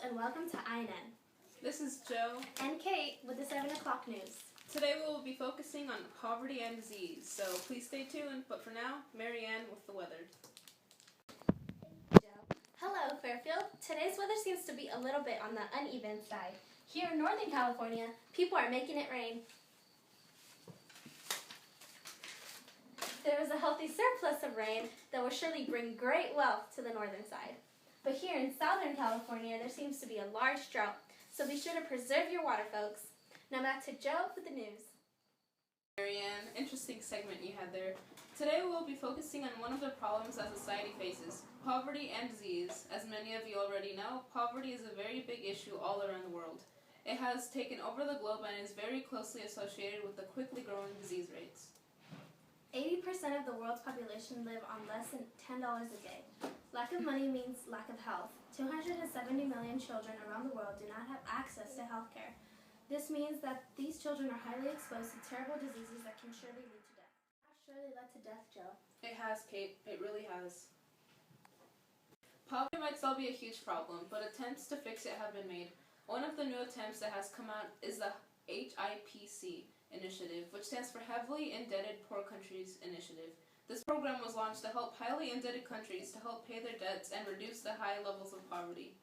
and welcome to INN. This is Joe And Kate with the 7 o'clock news. Today we will be focusing on poverty and disease, so please stay tuned. But for now, Marianne with the weather. Joe. Hello, Fairfield. Today's weather seems to be a little bit on the uneven side. Here in Northern California, people are making it rain. There is a healthy surplus of rain that will surely bring great wealth to the northern side. But here in Southern California, there seems to be a large drought, so be sure to preserve your water, folks. Now back to Joe with the news. Marianne, interesting segment you had there. Today we will be focusing on one of the problems that society faces, poverty and disease. As many of you already know, poverty is a very big issue all around the world. It has taken over the globe and is very closely associated with the quickly growing disease rates. 80% of the world's population live on less than $10 a day. Lack of money means lack of health. 270 million children around the world do not have access to health care. This means that these children are highly exposed to terrible diseases that can surely lead to death. Has surely led to death, Joe. It has, Kate. It really has. Poverty might still be a huge problem, but attempts to fix it have been made. One of the new attempts that has come out is the HIPC initiative, which stands for Heavily Indebted Poor Countries Initiative. This program was launched to help highly indebted countries to help pay their debts and reduce the high levels of poverty.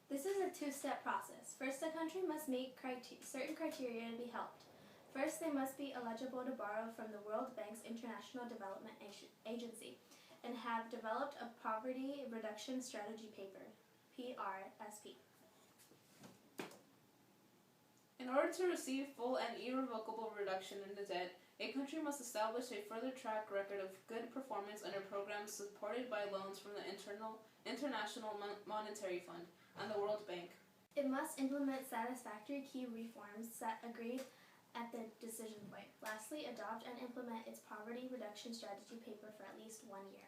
This is a two-step process. First, a country must meet certain criteria to be helped. First, they must be eligible to borrow from the World Bank's International Development Agency and have developed a poverty reduction strategy paper, PRSP. In order to receive full and irrevocable reduction in the debt, a country must establish a further track record of good performance under programs supported by loans from the International Monetary Fund and the World Bank. It must implement satisfactory key reforms set agreed at the decision point. Lastly, adopt and implement its poverty reduction strategy paper for at least 1 year.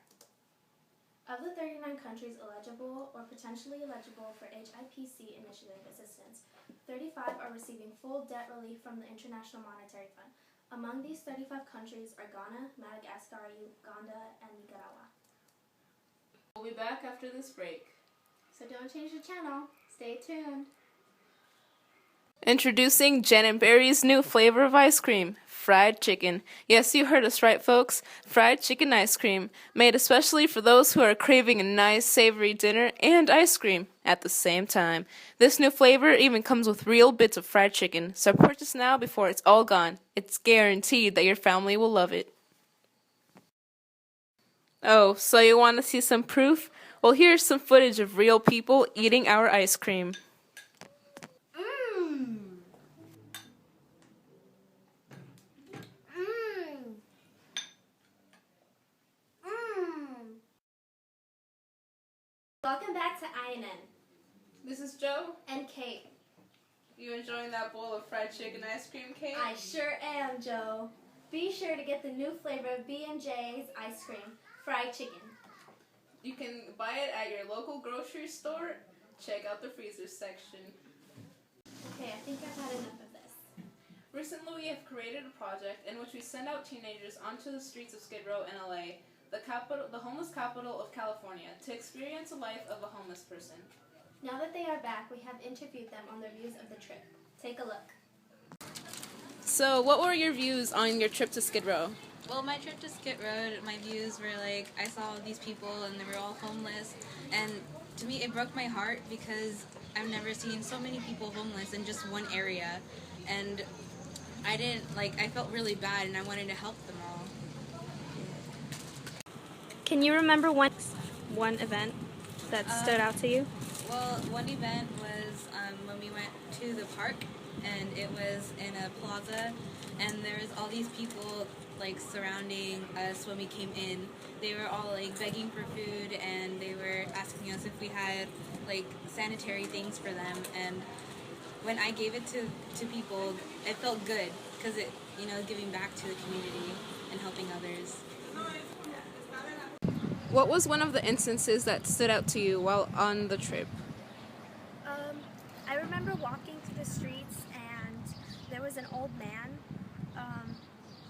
Of the 39 countries eligible or potentially eligible for HIPC initiative assistance, 35 are receiving full debt relief from the International Monetary Fund. Among these 35 countries are Ghana, Madagascar, Uganda, and Nicaragua. We'll be back after this break. So don't change the channel. Stay tuned. Introducing Jen & Barry's new flavor of ice cream, fried chicken. Yes, you heard us right, folks. Fried chicken ice cream, made especially for those who are craving a nice savory dinner and ice cream at the same time. This new flavor even comes with real bits of fried chicken, so purchase now before it's all gone. It's guaranteed that your family will love it. Oh, so you want to see some proof? Well, here's some footage of real people eating our ice cream. Welcome back to INN. This is Joe. And Kate. You enjoying that bowl of fried chicken ice cream, Kate? I sure am, Joe. Be sure to get the new flavor of B&J's ice cream, fried chicken. You can buy it at your local grocery store. Check out the freezer section. Okay, I think I've had enough of this. Recently, we have created a project in which we send out teenagers onto the streets of Skid Row in LA, the homeless capital of California, to experience the life of a homeless person. Now that they are back, we have interviewed them on their views of the trip. Take a look. So, what were your views on your trip to Skid Row? Well, my trip to Skid Row, my views were like, I saw these people and they were all homeless, and to me it broke my heart because I've never seen so many people homeless in just one area, and I felt really bad and I wanted to help them all. Can you remember one event that stood out to you? Well, one event was when we went to the park, and it was in a plaza, and there was all these people like surrounding us when we came in. They were all like begging for food, and they were asking us if we had like sanitary things for them. And when I gave it to people, it felt good because it, giving back to the community and helping others. What was one of the instances that stood out to you while on the trip? I remember walking through the streets and there was an old man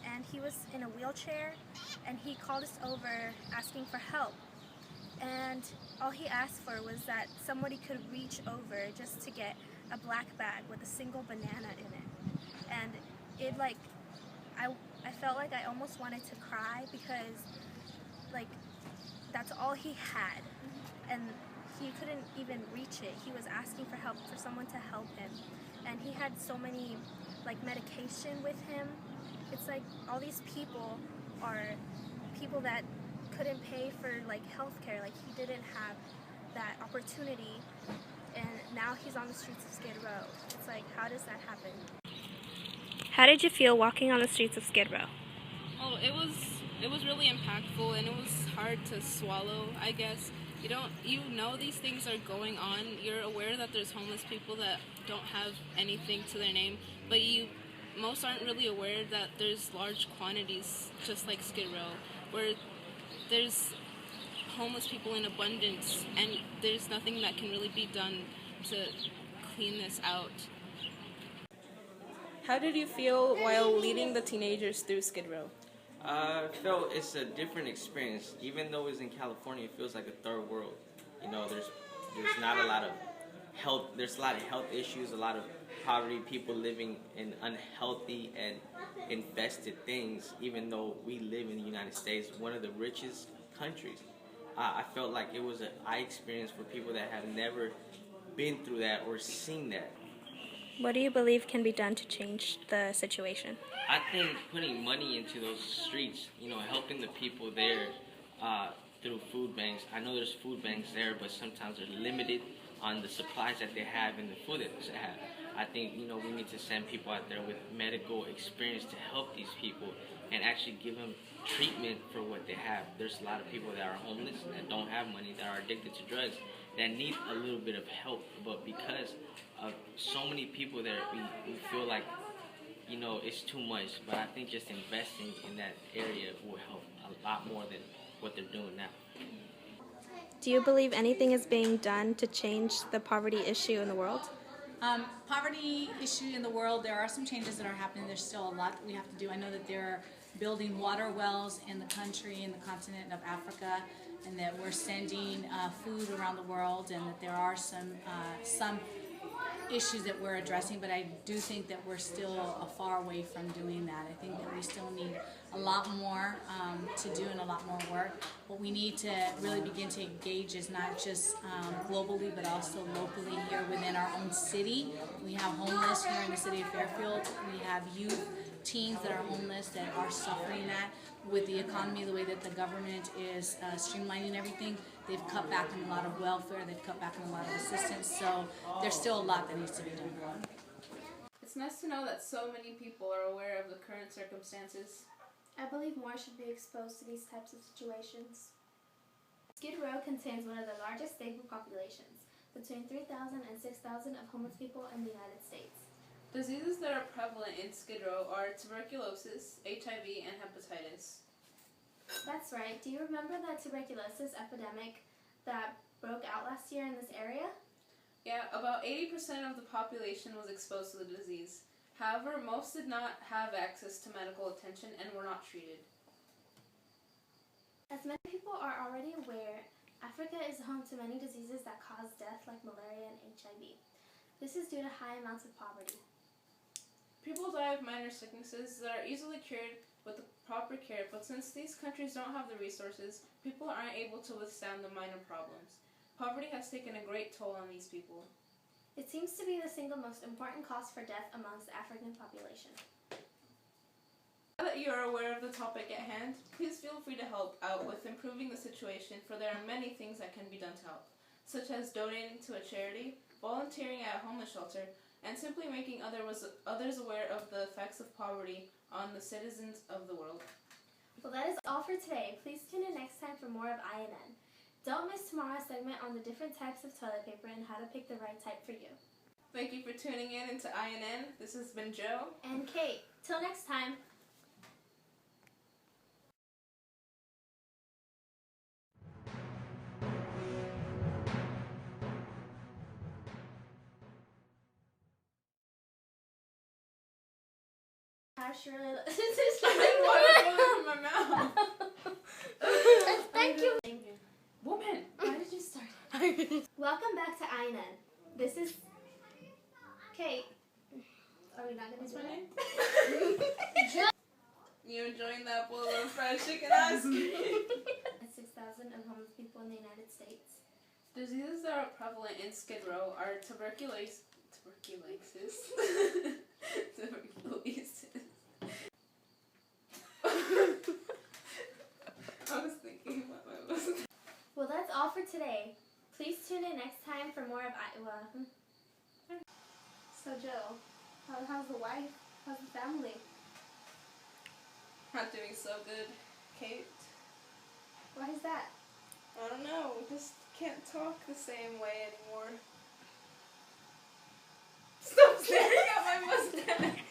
and he was in a wheelchair and he called us over asking for help. and all he asked for was that somebody could reach over just to get a black bag with a single banana in it. And it like, I felt like I almost wanted to cry because like that's all he had, and he couldn't even reach it. He was asking for help, for someone to help him, and he had so many like medication with him. It's like all these people are people that couldn't pay for like healthcare. Like he didn't have that opportunity, and now he's on the streets of Skid Row. It's like, how does that happen? How did you feel walking on the streets of Skid Row? Oh, it was really impactful, and it was hard to swallow, I guess. You know these things are going on. You're aware that there's homeless people that don't have anything to their name, but most aren't really aware that there's large quantities, just like Skid Row, where there's homeless people in abundance, and there's nothing that can really be done to clean this out. How did you feel while leading the teenagers through Skid Row? I felt it's a different experience. Even though it's in California, it feels like a third world. You know, there's not a lot of health. There's a lot of health issues, a lot of poverty, people living in unhealthy and infested things. Even though we live in the United States, one of the richest countries, I felt like it was an eye experience for people that have never been through that or seen that. What do you believe can be done to change the situation? I think putting money into those streets, you know, helping the people there through food banks. I know there's food banks there, but sometimes they're limited on the supplies that they have and the food that they have. I think, you know, we need to send people out there with medical experience to help these people and actually give them treatment for what they have. There's a lot of people that are homeless, that don't have money, that are addicted to drugs, that need a little bit of help. But because of so many people there, we feel like, you know, it's too much. But I think just investing in that area will help a lot more than what they're doing now. Do you believe anything is being done to change the poverty issue in the world? Poverty issue in the world, there are some changes that are happening. There's still a lot we have to do. I know that they're building water wells in the country, in the continent of Africa, and that we're sending food around the world, and that there are some issues that we're addressing, but I do think that we're still far away from doing that. I think that we still need a lot more to do and a lot more work. What we need to really begin to engage is not just globally, but also locally here within our own city. We have homeless here in the city of Fairfield. We have youth, teens that are homeless that are suffering that. With the economy, the way that the government is streamlining everything, they've cut back on a lot of welfare, they've cut back on a lot of assistance, so there's still a lot that needs to be done. It's nice to know that so many people are aware of the current circumstances. I believe more should be exposed to these types of situations. Skid Row contains one of the largest stable populations, between 3,000 and 6,000 of homeless people in the United States. Diseases that are prevalent in Skid Row are tuberculosis, HIV, and hepatitis. That's right. Do you remember the tuberculosis epidemic that broke out last year in this area? Yeah, about 80% of the population was exposed to the disease. However, most did not have access to medical attention and were not treated. As many people are already aware, Africa is home to many diseases that cause death like malaria and HIV. This is due to high amounts of poverty. People die of minor sicknesses that are easily cured with the proper care, but since these countries don't have the resources, people aren't able to withstand the minor problems. Poverty has taken a great toll on these people. It seems to be the single most important cause for death amongst the African population. Now that you are aware of the topic at hand, please feel free to help out with improving the situation, for there are many things that can be done to help, such as donating to a charity, volunteering at a homeless shelter, and simply making others aware of the effects of poverty on the citizens of the world. Well, that is all for today. Please tune in next time for more of INN. Don't miss tomorrow's segment on the different types of toilet paper and how to pick the right type for you. Thank you for tuning in into INN. This has been Joe and Kate. Till next time. How Shirley I want to go in my mouth. Thank you. Woman! back to Einan. This is Kate. Are we not gonna do it? You enjoying that bowl of fried chicken ice cream? 6,000 of homeless people in the United States. Diseases that are prevalent in Skid Row are tuberculosis. Tuberculosis. I was thinking about my was. Well, that's all for today. Please tune in next time for more of Iowa. So, Jill, how's the wife? How's the family? Not doing so good, Kate. Why is that? I don't know. We just can't talk the same way anymore. Stop staring at my mustache.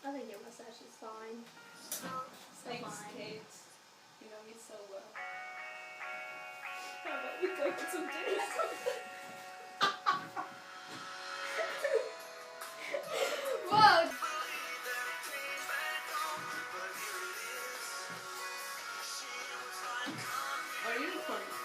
I think your mustache is fine. Thanks, fine. Kate. You know me so well. How about we go get some dinner? Whoa! Are you recording?